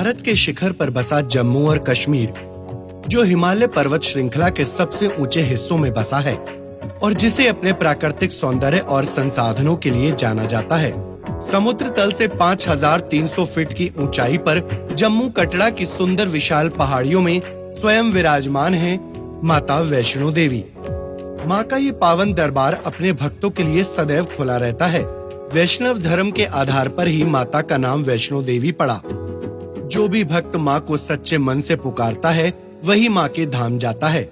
भारत के शिखर पर बसा जम्मू और कश्मीर, जो हिमालय पर्वत श्रृंखला के सबसे ऊंचे हिस्सों में बसा है और जिसे अपने प्राकृतिक सौंदर्य और संसाधनों के लिए जाना जाता है। समुद्र तल से 5300 फीट की ऊंचाई पर जम्मू कटरा की सुंदर विशाल पहाड़ियों में स्वयं विराजमान है माता वैष्णो देवी। माँ का ये पावन दरबार अपने भक्तों के लिए सदैव खुला रहता है। वैष्णव धर्म के आधार पर ही माता का नाम वैष्णो देवी पड़ा। जो भी भक्त माँ को सच्चे मन से पुकारता है वही माँ के धाम जाता है।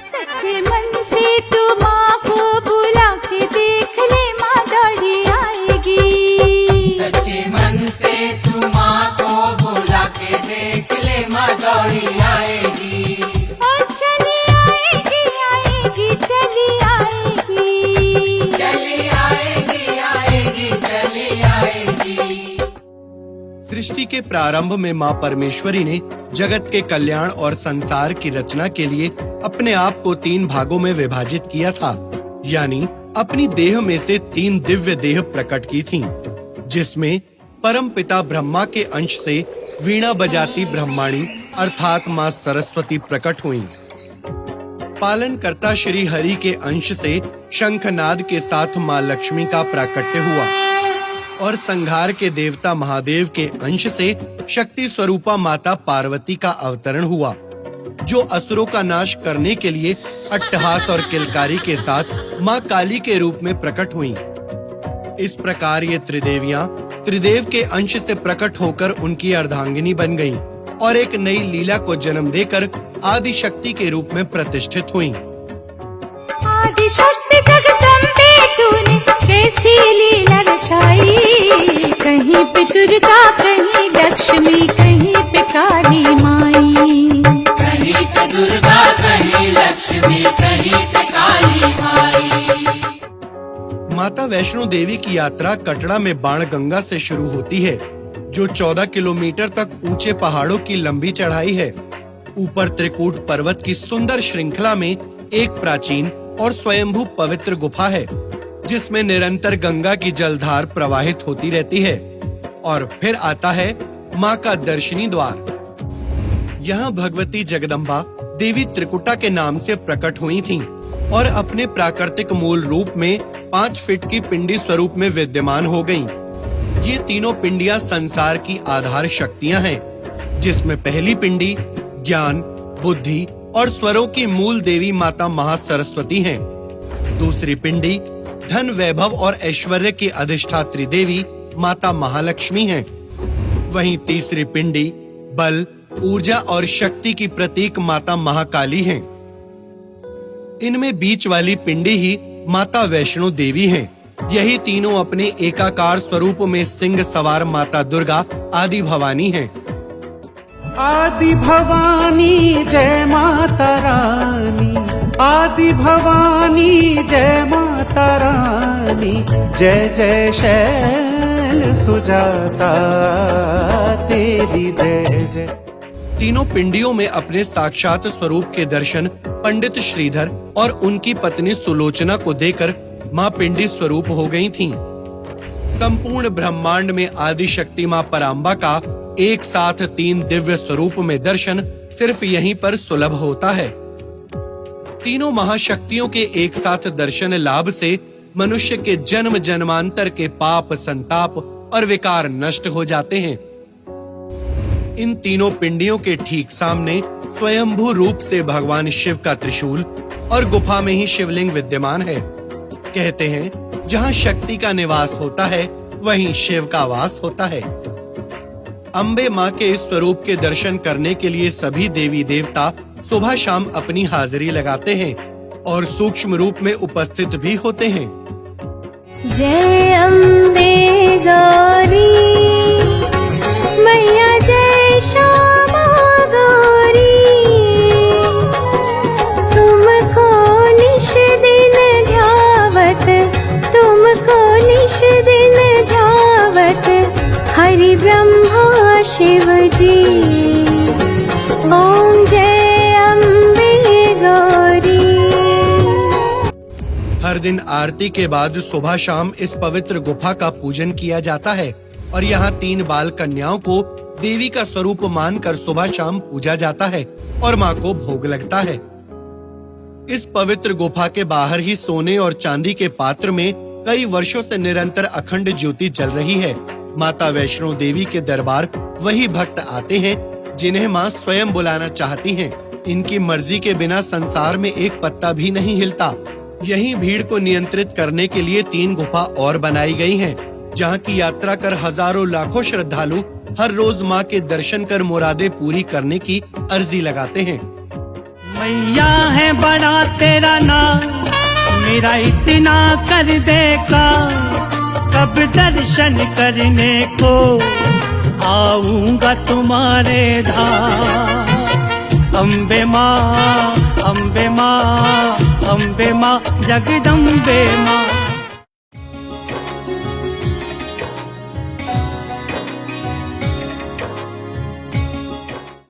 सच्चे मन से तू माँ को बुला के देख ले, माँ दौड़ी आएगी। सच्चे मन से तू माँ को बुला के देख ले, माँ दौड़ी आएगी। और चली आएगी, आएगी, चली आएगी। चली आएगी, आएगी, चली आएगी। सृष्टि के प्रारंभ में माँ परमेश्वरी ने जगत के कल्याण और संसार की रचना के लिए अपने आप को 3 भागों में विभाजित किया था, यानी अपनी देह में से 3 दिव्य देह प्रकट की थीं, जिसमें परम पिता ब्रह्मा के अंश से वीणा बजाती ब्रह्माणी अर्थात माँ सरस्वती प्रकट हुईं। पालनकर्ता श्री हरि के अंश से शंखनाद के साथ माँ लक्ष्मी का प्राकट्य हुआ और संहार के देवता महादेव के अंश से शक्ति स्वरूपा माता पार्वती का अवतरण हुआ, जो असुरों का नाश करने के लिए अट्टहास और किलकारी के साथ माँ काली के रूप में प्रकट हुईं। इस प्रकार ये त्रिदेवियां त्रिदेव के अंश से प्रकट होकर उनकी अर्धांगिनी बन गईं और एक नई लीला को जन्म देकर आदि शक्ति के रूप में प्रतिष्ठित हुईं। आदि शक्ति जगदम्बे तूने कैसी लीला रचाई, कहीं पे दुर्गा, कहीं लक्ष्मी, कहीं पे काली माई। कहीं पे दुर्गा, कहीं लक्ष्मी, कहीं पे काली माई। माता वैष्णो देवी की यात्रा कटरा में बाणगंगा से शुरू होती है, जो 14 किलोमीटर तक ऊंचे पहाड़ों की लंबी चढ़ाई है। ऊपर त्रिकूट पर्वत की सुंदर श्रृंखला में एक प्राचीन और स्वयंभू पवित्र गुफा है, जिसमें निरंतर गंगा की जलधार प्रवाहित होती रहती है। और फिर आता है माँ का दर्शनी द्वार। यहाँ भगवती जगदम्बा देवी त्रिकुटा के नाम से प्रकट हुई थीं और अपने प्राकृतिक मूल रूप में 5 फीट की पिंडी स्वरूप में विद्यमान हो गईं। ये तीनों पिंडियां संसार की आधार शक्तियां हैं, जिसमें पहली पिंडी ज्ञान, बुद्धि और स्वरों की मूल देवी माता महासरस्वती हैं। दूसरी पिंडी धन, वैभव और ऐश्वर्य की अधिष्ठात्री देवी माता महालक्ष्मी हैं। वहीं तीसरी पिंडी बल, ऊर्जा और शक्ति की प्रतीक माता महाकाली हैं। इनमें बीच वाली पिंडी ही माता वैष्णो देवी हैं। यही तीनों अपने एकाकार स्वरूप में सिंह सवार माता दुर्गा आदि भवानी हैं। आदि भवानी जय माता रानी, आदि भवानी जय माता रानी, जय जय शैल सुजाता तेरी जय जय। तीनों पिंडियों में अपने साक्षात स्वरूप के दर्शन पंडित श्रीधर और उनकी पत्नी सुलोचना को देकर माँ पिंडी स्वरूप हो गई थीं। संपूर्ण ब्रह्मांड में आदि शक्ति माँ पराम्बा का एक साथ 3 दिव्य स्वरूप में दर्शन सिर्फ यहीं पर सुलभ होता है। तीनों महाशक्तियों के एक साथ दर्शन लाभ से मनुष्य के जन्म जन्मांतर के पाप, संताप और विकार नष्ट हो जाते हैं। इन तीनों पिंडियों के ठीक सामने स्वयंभू रूप से भगवान शिव का त्रिशूल और गुफा में ही शिवलिंग विद्यमान है। कहते हैं जहाँ शक्ति का निवास होता है वहीं शिव का वास होता है। अम्बे माँ के इस स्वरूप के दर्शन करने के लिए सभी देवी देवता सुबह शाम अपनी हाजिरी लगाते हैं और सूक्ष्म रूप में उपस्थित भी होते हैं। जय अम्बे गौरी मैया, जय श्यामा गौरी, तुमको निश दिन ध्यावत, तुमको निश दिन ध्यावत, हरि ब्रह्मा शिव जी, ओम जय अम्बे गौरी। हर दिन आरती के बाद सुबह शाम इस पवित्र गुफा का पूजन किया जाता है। और यहाँ 3 बाल कन्याओं को देवी का स्वरूप मानकर सुबह शाम पूजा जाता है और माँ को भोग लगता है। इस पवित्र गुफा के बाहर ही सोने और चांदी के पात्र में कई वर्षों से निरंतर अखंड ज्योति जल रही है। माता वैष्णो देवी के दरबार वही भक्त आते हैं जिन्हें माँ स्वयं बुलाना चाहती हैं। इनकी मर्जी के बिना संसार में एक पत्ता भी नहीं हिलता। यही भीड़ को नियंत्रित करने के लिए 3 गुफा और बनाई गई हैं, जहाँ की यात्रा कर हजारों लाखों श्रद्धालु हर रोज माँ के दर्शन कर मुरादें पूरी करने की अर्जी लगाते हैं। मैया है बड़ा तेरा नाम, मेरा इतना कर देगा, कब दर्शन करने को आऊंगा तुम्हारे धाम। अम्बे माँ, अम्बे माँ, अम्बे माँ, जगदम्बे माँ।